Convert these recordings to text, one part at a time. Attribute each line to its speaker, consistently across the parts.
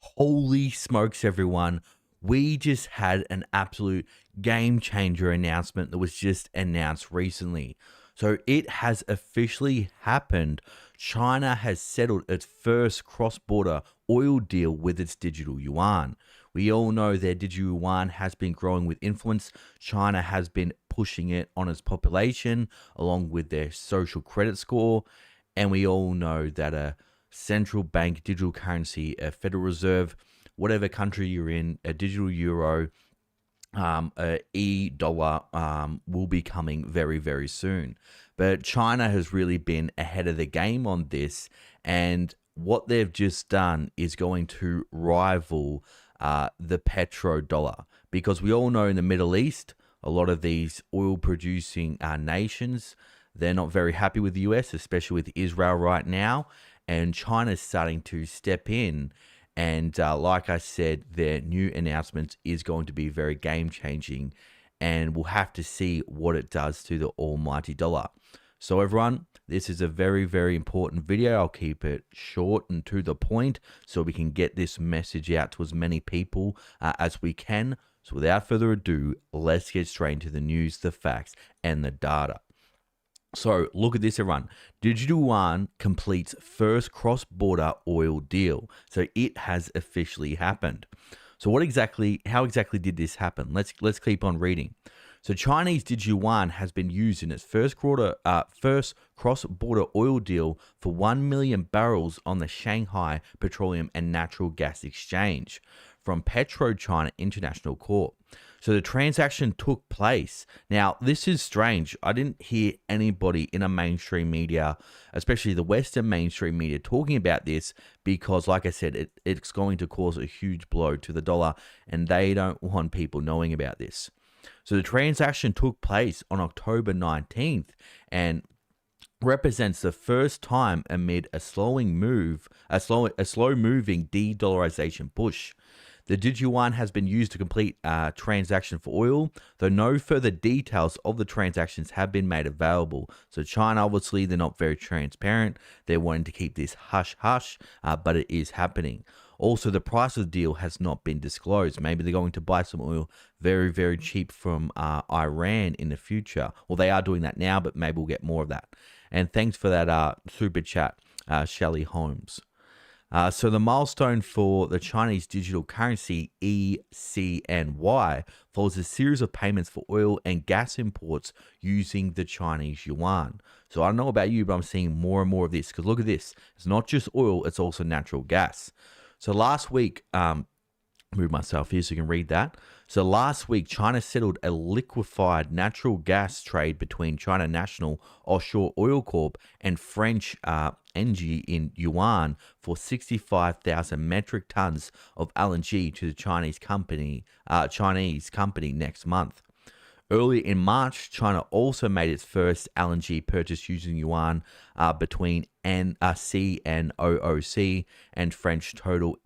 Speaker 1: Holy smokes, everyone. We just had an absolute game changer announcement that was just announced recently. So it has officially happened. China has settled its first cross border oil deal with its digital yuan. We all know their digital yuan has been growing with influence. China has been pushing it on its population along with their social credit score. And we all know that a central bank digital currency, a Federal Reserve, whatever country you're in, a digital euro, a e-dollar will be coming very, very soon. But China has really been ahead of the game on this, and what they've just done is going to rival the petrodollar, because we all know in the Middle East, a lot of these oil-producing nations, they're not very happy with the US, especially with Israel right now, and China's starting to step in. And like I said, their new announcement is going to be very game-changing, and we'll have to see what it does to the almighty dollar. So everyone, this is a very, very important video. I'll keep it short and to the point so we can get this message out to as many people as we can. So without further ado, let's get straight into the news, the facts, and the data. So look at this, everyone. Digital Yuan completes first cross-border oil deal. So it has officially happened. So how exactly did this happen? Let's keep on reading. So Chinese digital yuan has been used in its first cross-border oil deal for 1 million barrels on the Shanghai Petroleum and Natural Gas Exchange from PetroChina International Corp. So the transaction took place. Now, this is strange. I didn't hear anybody in a mainstream media, especially the Western mainstream media, talking about this because, like I said, it's going to cause a huge blow to the dollar, and they don't want people knowing about this. So the transaction took place on October 19th and represents the first time amid a slow moving de-dollarization push. The digital yuan has been used to complete a transaction for oil, though no further details of the transactions have been made available. So China, obviously, they're not very transparent. They're wanting to keep this hush-hush, but it is happening. Also, the price of the deal has not been disclosed. Maybe they're going to buy some oil very, very cheap from Iran in the future. Well, they are doing that now, but maybe we'll get more of that. And thanks for that super chat, Shelley Holmes. So the milestone for the Chinese digital currency ECNY follows a series of payments for oil and gas imports using the Chinese yuan. So I don't know about you, but I'm seeing more and more of this, because look at this. It's not just oil, it's also natural gas. So last week, move myself here so you can read that. So last week, China settled a liquefied natural gas trade between China National Offshore Oil Corp and French Engie in Yuan for 65,000 metric tons of LNG to the Chinese company next month. Earlier in March, China also made its first LNG purchase using yuan between CNOOC and French Total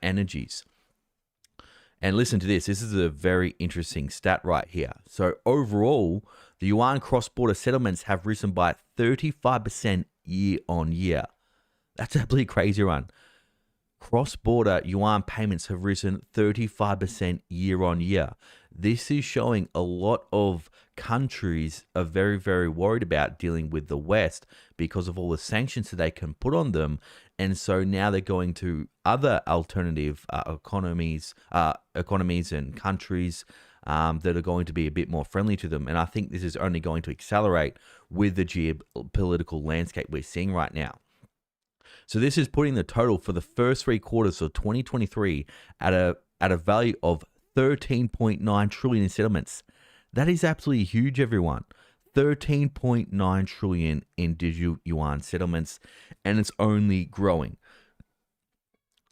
Speaker 1: Energies. And listen to this. This is a very interesting stat right here. So overall, the yuan cross-border settlements have risen by 35% year on year. That's absolutely crazy, run. Cross-border yuan payments have risen 35% year on year. This is showing a lot of countries are very, very worried about dealing with the West because of all the sanctions that they can put on them. And so now they're going to other alternative economies and countries that are going to be a bit more friendly to them. And I think this is only going to accelerate with the geopolitical landscape we're seeing right now. So this is putting the total for the first 3 quarters of 2023 at a value of 13.9 trillion in settlements. That is absolutely huge, everyone. 13.9 trillion in digital yuan settlements, and it's only growing.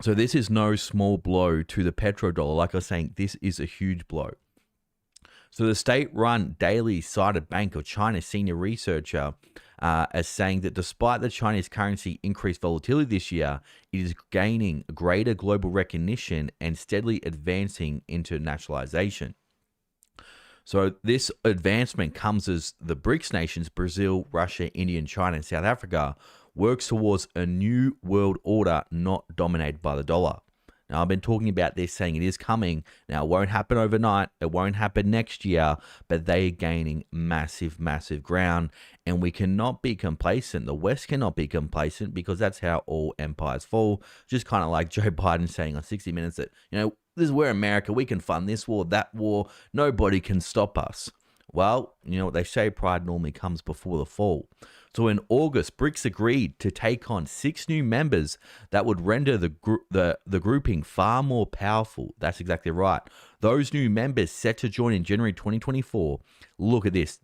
Speaker 1: So this is no small blow to the petrodollar. Like I was saying, this is a huge blow. So the state-run Daily Cited Bank of China senior researcher as saying that despite the Chinese currency increased volatility this year, it is gaining greater global recognition and steadily advancing internationalization. So this advancement comes as the BRICS nations, Brazil, Russia, India, and China, and South Africa, works towards a new world order not dominated by the dollar. Now, I've been talking about this, saying it is coming. Now, it won't happen overnight. It won't happen next year, but they are gaining massive, massive ground. And we cannot be complacent. The West cannot be complacent, because that's how all empires fall. Just kind of like Joe Biden saying on 60 Minutes that, this is where America, we can fund this war, that war. Nobody can stop us. Well, you know what they say, pride normally comes before the fall. So in August, BRICS agreed to take on 6 new members that would render the grouping far more powerful. That's exactly right. Those new members set to join in January 2024. Look at this.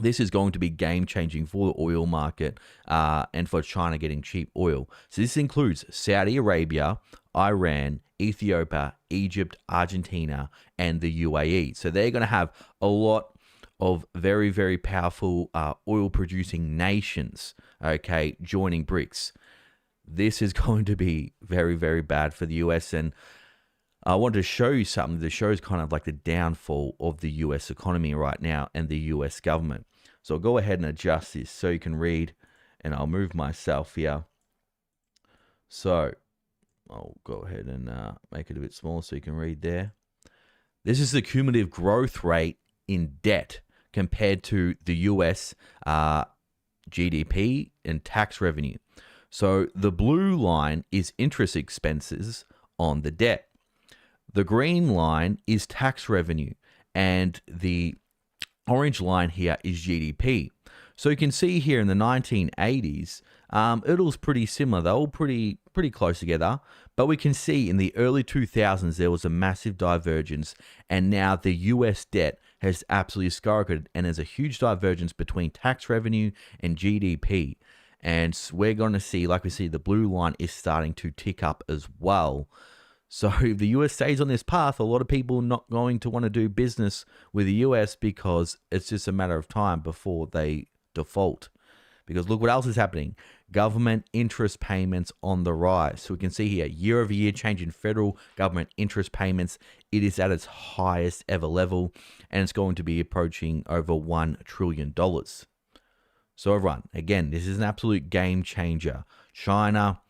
Speaker 1: This is going to be game-changing for the oil market and for China getting cheap oil. So this includes Saudi Arabia, Iran, Ethiopia, Egypt, Argentina, and the UAE. So they're going to have a lot of very, very powerful oil-producing nations, okay, joining BRICS. This is going to be very, very bad for the US. And I wanted to show you something that shows kind of like the downfall of the US economy right now and the US government. So I'll go ahead and adjust this so you can read, and I'll move myself here. So I'll go ahead and make it a bit smaller so you can read there. This is the cumulative growth rate in debt compared to the US GDP and tax revenue. So the blue line is interest expenses on the debt. The green line is tax revenue, and the orange line here is GDP. So you can see here in the 1980s, it was pretty similar. They were all pretty close together. But we can see in the early 2000s, there was a massive divergence. And now the US debt has absolutely skyrocketed. And there's a huge divergence between tax revenue and GDP. And we're going to see, like we see, the blue line is starting to tick up as well. So if the US stays on this path, a lot of people are not going to want to do business with the US, because it's just a matter of time before they default. Because look what else is happening. Government interest payments on the rise. So we can see here, year-over-year change in federal government interest payments. It is at its highest ever level, and it's going to be approaching over $1 trillion. So everyone, again, this is an absolute game changer. China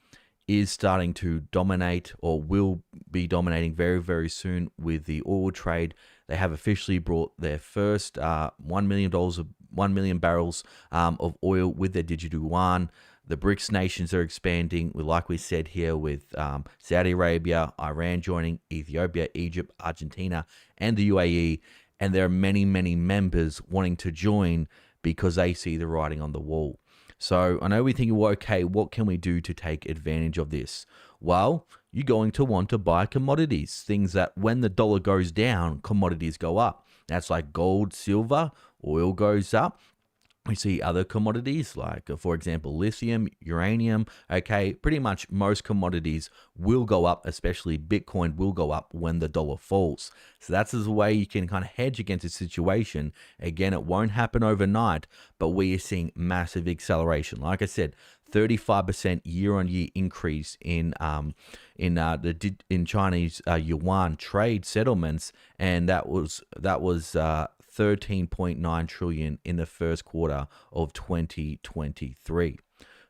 Speaker 1: is starting to dominate, or will be dominating very, very soon with the oil trade. They have officially brought their first $1 million barrels of oil with their digital yuan. The BRICS nations are expanding, like we said here, with Saudi Arabia, Iran joining, Ethiopia, Egypt, Argentina, and the UAE. And there are many, many members wanting to join because they see the writing on the wall. So I know we think, well, okay, what can we do to take advantage of this? Well, you're going to want to buy commodities, things that when the dollar goes down, commodities go up. That's like gold, silver, oil goes up. We see other commodities like, for example, lithium, uranium. Okay, pretty much most commodities will go up, especially Bitcoin will go up when the dollar falls. So that's the way you can kind of hedge against a situation. Again, it won't happen overnight, but we are seeing massive acceleration. Like I said, 35% year-on-year increase in Chinese yuan trade settlements, and that was 13.9 trillion in the first quarter of 2023.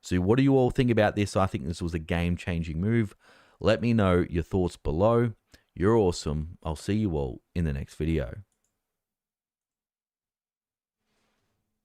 Speaker 1: So what do you all think about this? I think this was a game-changing move. Let me know your thoughts below. You're awesome. I'll see you all in the next video.